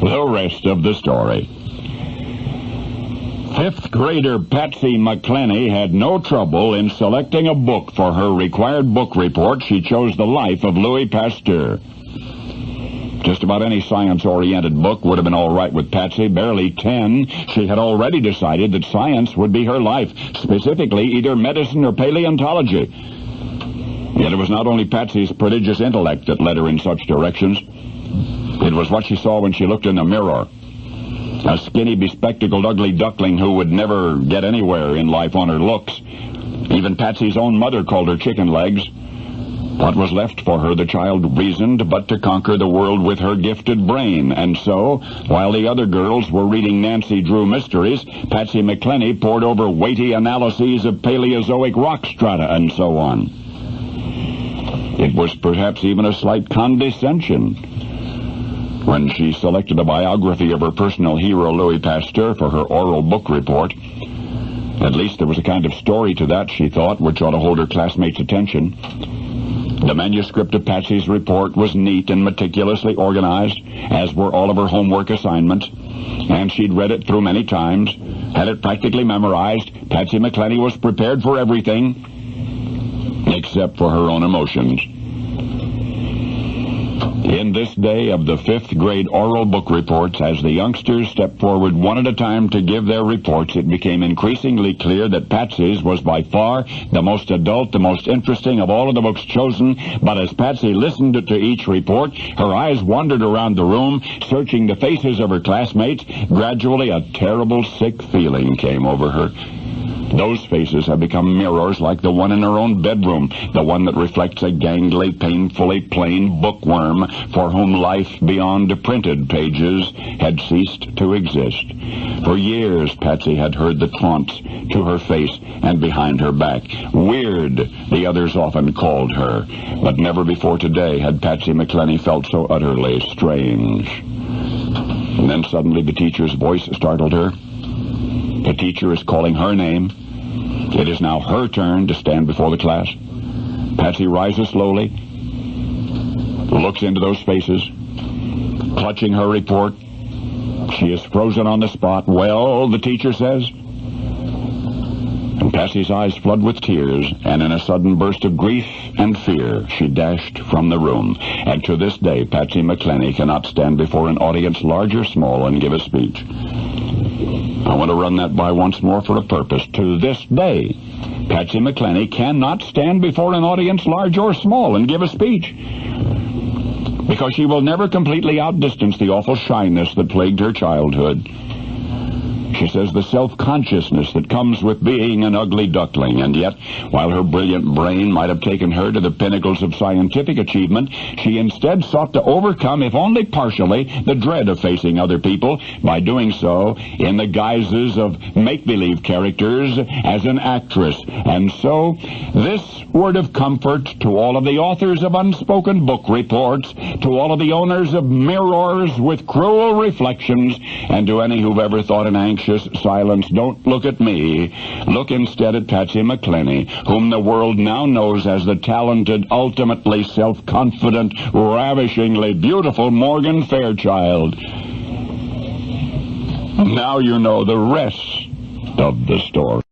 The rest of the story. Fifth grader Patsy McClenny had no trouble in selecting a book for her required book report. She chose The Life of Louis Pasteur. Just about any science-oriented book would have been all right with Patsy. Barely 10, she had already decided that science would be her life, specifically either medicine or paleontology. Yet it was not only Patsy's prodigious intellect that led her in such directions. It was what she saw when she looked in the mirror. A skinny, bespectacled, ugly duckling who would never get anywhere in life on her looks. Even Patsy's own mother called her chicken legs. What was left for her, the child reasoned, but to conquer the world with her gifted brain. And so, while the other girls were reading Nancy Drew mysteries, Patsy McClenny pored over weighty analyses of Paleozoic rock strata and so on. It was perhaps even a slight condescension when she selected a biography of her personal hero, Louis Pasteur, for her oral book report. At least there was a kind of story to that, she thought, which ought to hold her classmates' attention. The manuscript of Patsy's report was neat and meticulously organized, as were all of her homework assignments, and she'd read it through many times, had it practically memorized. Patsy McClenny was prepared for everything, except for her own emotions. In this day of the fifth grade oral book reports, as the youngsters stepped forward one at a time to give their reports, it became increasingly clear that Patsy's was by far the most adult, the most interesting of all of the books chosen. But as Patsy listened to each report, her eyes wandered around the room, searching the faces of her classmates. Gradually, a terrible, sick feeling came over her. Those faces have become mirrors like the one in her own bedroom, the one that reflects a gangly, painfully plain bookworm for whom life beyond the printed pages had ceased to exist. For years, Patsy had heard the taunts to her face and behind her back. Weird, the others often called her, but never before today had Patsy McClenny felt so utterly strange. And then suddenly the teacher's voice startled her. The teacher is calling her name. It is now her turn to stand before the class. Patsy rises slowly, looks into those faces, clutching her report. She is frozen on the spot. "Well," the teacher says. And Patsy's eyes flood with tears, and in a sudden burst of grief and fear, she dashed from the room. And to this day, Patsy McClenny cannot stand before an audience large or small and give a speech. I want to run that by once more for a purpose. To this day, Patsy McClenny cannot stand before an audience large or small and give a speech, because she will never completely outdistance the awful shyness that plagued her childhood. She says the self-consciousness that comes with being an ugly duckling. And yet, while her brilliant brain might have taken her to the pinnacles of scientific achievement, she instead sought to overcome, if only partially, the dread of facing other people by doing so in the guises of make-believe characters as an actress. And so, this word of comfort to all of the authors of unspoken book reports, to all of the owners of mirrors with cruel reflections, and to any who've ever thought in anxious silence, "Don't look at me. Look instead at Patsy McClenny, whom the world now knows as the talented, ultimately self-confident, ravishingly beautiful Morgan Fairchild." Now you know the rest of the story.